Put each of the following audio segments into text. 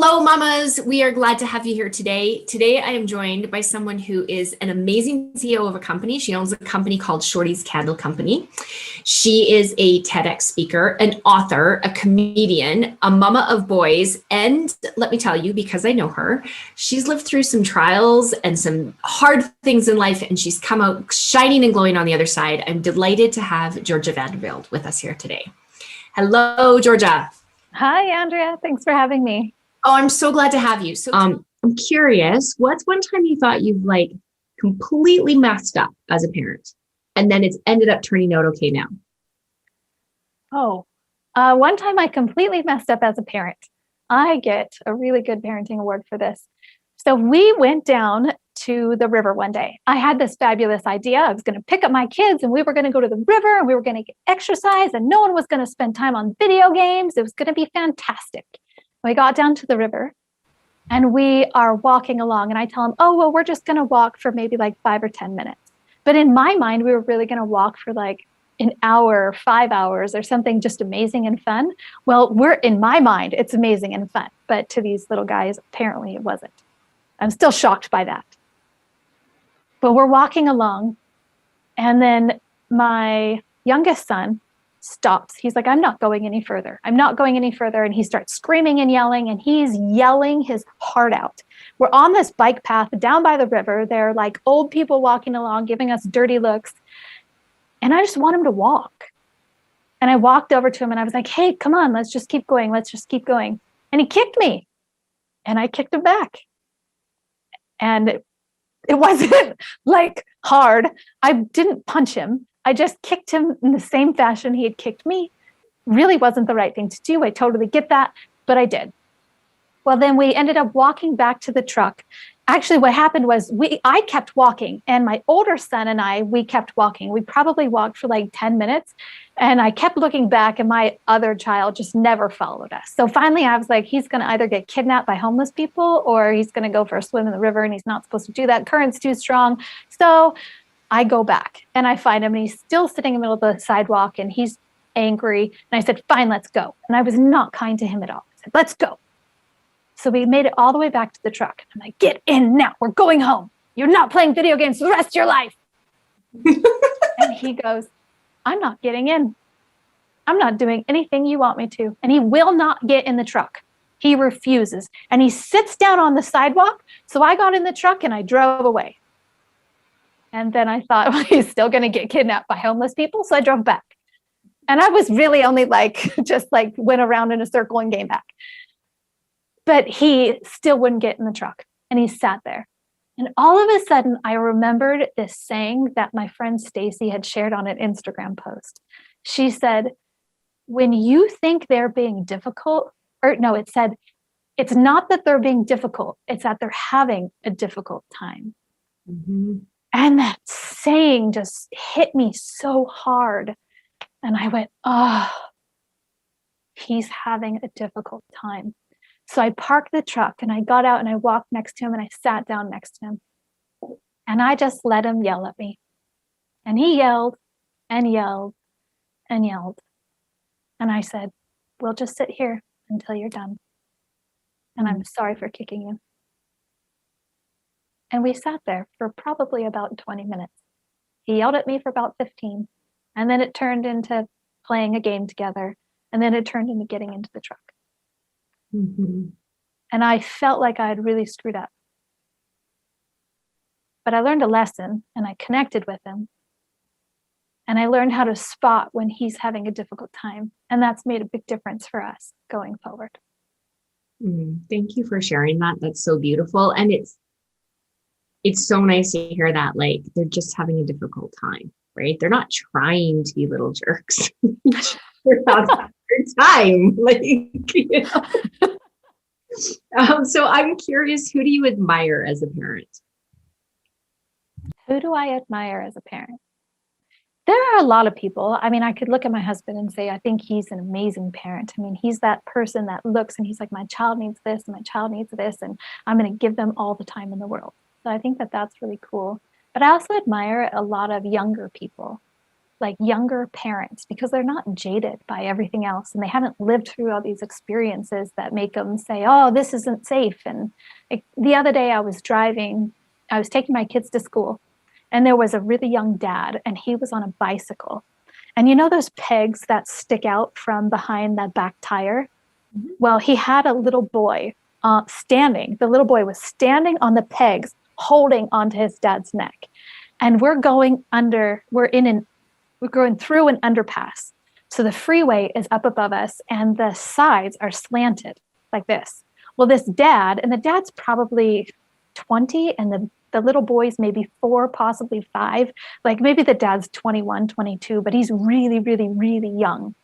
Hello, mamas. We are glad to have you here today. Today, I am joined by someone who is an amazing CEO of a company. She owns a company called Shorty's Candle Company. She is a TEDx speaker, an author, a comedian, a mama of boys. And let me tell you, because I know her, she's lived through some trials and some hard things in life, and she's come out shining and glowing on the other side. I'm delighted to have Georgia Vanderville with us here today. Hello, Georgia. Hi, Andrea. Thanks for having me. Oh, I'm so glad to have you. So I'm curious, what's one time you thought you've completely messed up as a parent and then it's ended up turning out okay now? One time I completely messed up as a parent. I get a really good parenting award for this. So we went down to the river one day. I had this fabulous idea. I was going to pick up my kids and we were going to go to the river and we were going to get exercise and no one was going to spend time on video games. It was going to be fantastic. We got down to the river and we are walking along and I tell him, oh, well, we're just going to walk for maybe 5 or 10 minutes. But in my mind, we were really going to walk for an hour, 5 hours or something just amazing and fun. Well, in my mind, it's amazing and fun. But to these little guys, apparently it wasn't. I'm still shocked by that. But we're walking along and then my youngest son stops. He's like, I'm not going any further. I'm not going any further. And he starts screaming and he's yelling his heart out. We're on this bike path down by the river. There are old people walking along, giving us dirty looks. And I just want him to walk. And I walked over to him and I was like, hey, come on, let's just keep going. Let's just keep going. And he kicked me and I kicked him back. And it wasn't hard. I didn't punch him. I just kicked him in the same fashion he had kicked me. Really wasn't the right thing to do. I totally get that, but I did. Well, then we ended up walking back to the truck. Actually, what happened was I kept walking and my older son and we kept walking. We probably walked for 10 minutes and I kept looking back and my other child just never followed us. So finally I was like, he's going to either get kidnapped by homeless people or he's going to go for a swim in the river and he's not supposed to do that. Current's too strong. So I go back and I find him and he's still sitting in the middle of the sidewalk and he's angry. And I said, fine, let's go. And I was not kind to him at all. I said, let's go. So we made it all the way back to the truck. I'm like, get in now. We're going home. You're not playing video games for the rest of your life. And he goes, I'm not getting in. I'm not doing anything you want me to. And he will not get in the truck. He refuses. And he sits down on the sidewalk. So I got in the truck and I drove away. And then I thought, well, he's still going to get kidnapped by homeless people. So I drove back. And I was really only went around in a circle and came back. But he still wouldn't get in the truck. And he sat there. And all of a sudden, I remembered this saying that my friend Stacy had shared on an Instagram post. She said, when you think they're being difficult, it said, it's not that they're being difficult. It's that they're having a difficult time. Mm-hmm. And that saying just hit me so hard. And I went, oh, he's having a difficult time. So I parked the truck and I got out and I walked next to him and I sat down next to him. And I just let him yell at me. And he yelled and yelled and yelled. And I said, we'll just sit here until you're done. And I'm sorry for kicking you. And we sat there for probably about 20 minutes. He yelled at me for about 15. And then it turned into playing a game together. And then it turned into getting into the truck. Mm-hmm. And I felt like I had really screwed up. But I learned a lesson and I connected with him. And I learned how to spot when he's having a difficult time. And that's made a big difference for us going forward. Thank you for sharing that. That's so beautiful. And it's so nice to hear that, they're just having a difficult time, right? They're not trying to be little jerks. They're having a hard time. So I'm curious, who do you admire as a parent? Who do I admire as a parent? There are a lot of people. I mean, I could look at my husband and say, I think he's an amazing parent. I mean, he's that person that looks and he's like, my child needs this and my child needs this, and I'm going to give them all the time in the world. So I think that that's really cool. But I also admire a lot of younger people. like younger parents, because they're not jaded by everything else and they haven't lived through all these experiences that make them say, oh, this isn't safe. And like, the other day I was taking my kids to school, and there was a really young dad, and he was on a bicycle. And you know those pegs that stick out from behind the back tire? Mm-hmm. Well, he had a little boy standing. The little boy was standing on the pegs, holding onto his dad's neck. And we're going through an underpass. So the freeway is up above us and the sides are slanted like this. Well, this dad, and the dad's probably 20 and the little boy's maybe 4, possibly 5. Like maybe the dad's 21, 22, but he's really, really, really young.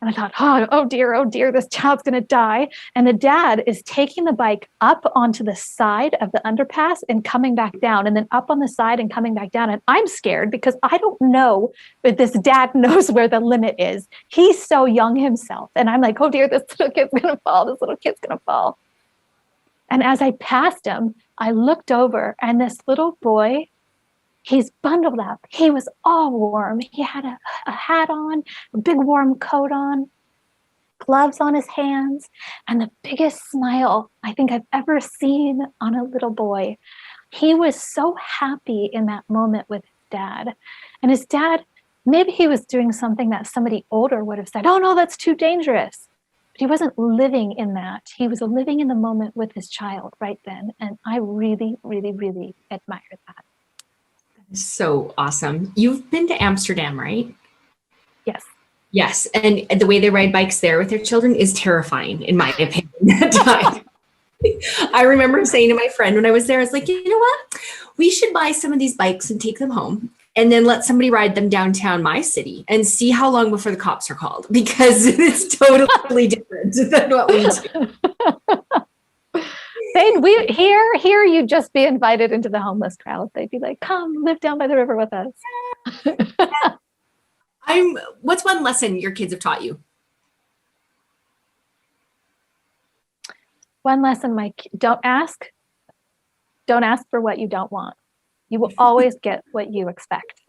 And I thought, oh dear, this child's going to die. And the dad is taking the bike up onto the side of the underpass and coming back down, and then up on the side and coming back down. And I'm scared because I don't know if this dad knows where the limit is. He's so young himself. And I'm like, oh dear, this little kid's going to fall. This little kid's going to fall. And as I passed him, I looked over, and this little boy, he's bundled up. He was all warm. He had a hat on, a big warm coat on, gloves on his hands, and the biggest smile I think I've ever seen on a little boy. He was so happy in that moment with his dad. And his dad, maybe he was doing something that somebody older would have said, oh no, that's too dangerous. But he wasn't living in that. He was living in the moment with his child right then. And I really, really, really admire that. So awesome. You've been to Amsterdam, right? Yes. Yes. And the way they ride bikes there with their children is terrifying, in my opinion, at times. I remember saying to my friend when I was there, I was like, you know what? We should buy some of these bikes and take them home, and then let somebody ride them downtown my city and see how long before the cops are called, because it's totally different than what we do. Here you'd just be invited into the homeless crowd. They'd be like, come live down by the river with us. What's one lesson your kids have taught you? One lesson, don't ask for what you don't want. You will always get what you expect.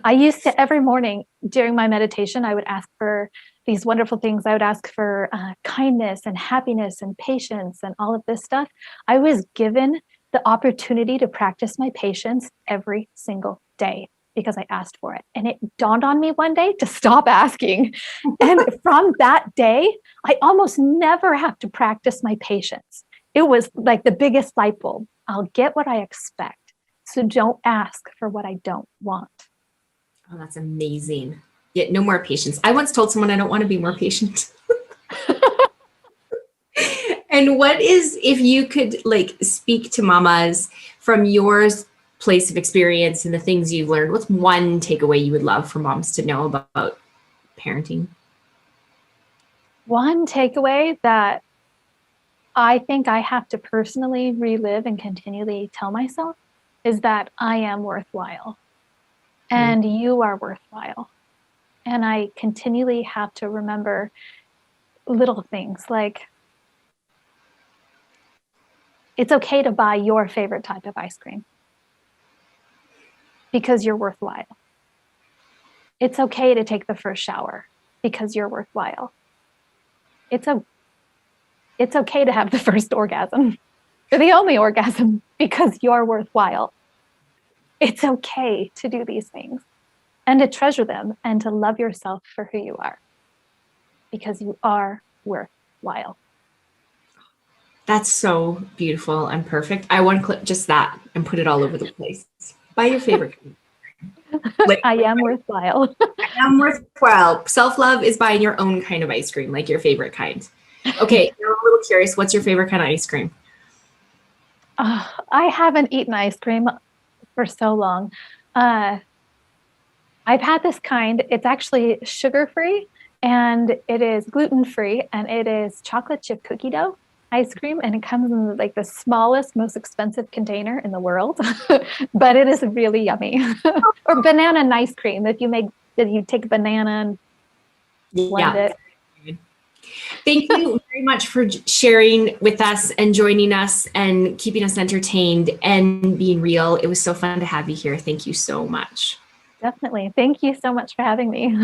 I used to, every morning during my meditation, I would ask for these wonderful things. I would ask for kindness and happiness and patience and all of this stuff. I was given the opportunity to practice my patience every single day because I asked for it. And it dawned on me one day to stop asking. And from that day, I almost never have to practice my patience. It was like the biggest light bulb. I'll get what I expect. So don't ask for what I don't want. Oh, that's amazing. Yeah, no more patience. I once told someone I don't want to be more patient. And what is, if you could speak to mamas from your place of experience and the things you've learned, what's one takeaway you would love for moms to know about parenting? One takeaway that I think I have to personally relive and continually tell myself is that I am worthwhile and you are worthwhile. And I continually have to remember little things like it's okay to buy your favorite type of ice cream because you're worthwhile. It's okay to take the first shower because you're worthwhile. It's okay to have the first orgasm or the only orgasm because you're worthwhile. It's okay to do these things and to treasure them and to love yourself for who you are because you are worthwhile. That's so beautiful and perfect. I want to clip just that and put it all over the place. Buy your favorite. I am worthwhile. I am worthwhile. Self-love is buying your own kind of ice cream, like your favorite kind. Okay, I'm a little curious. What's your favorite kind of ice cream? I haven't eaten ice cream for so long. I've had this kind. It's actually sugar-free and it is gluten-free and it is chocolate chip cookie dough ice cream, and it comes in the smallest, most expensive container in the world, but it is really yummy. Or banana ice cream if you take a banana and blend it. Thank you very much for sharing with us and joining us and keeping us entertained and being real. It was so fun to have you here. Thank you so much. Definitely. Thank you so much for having me.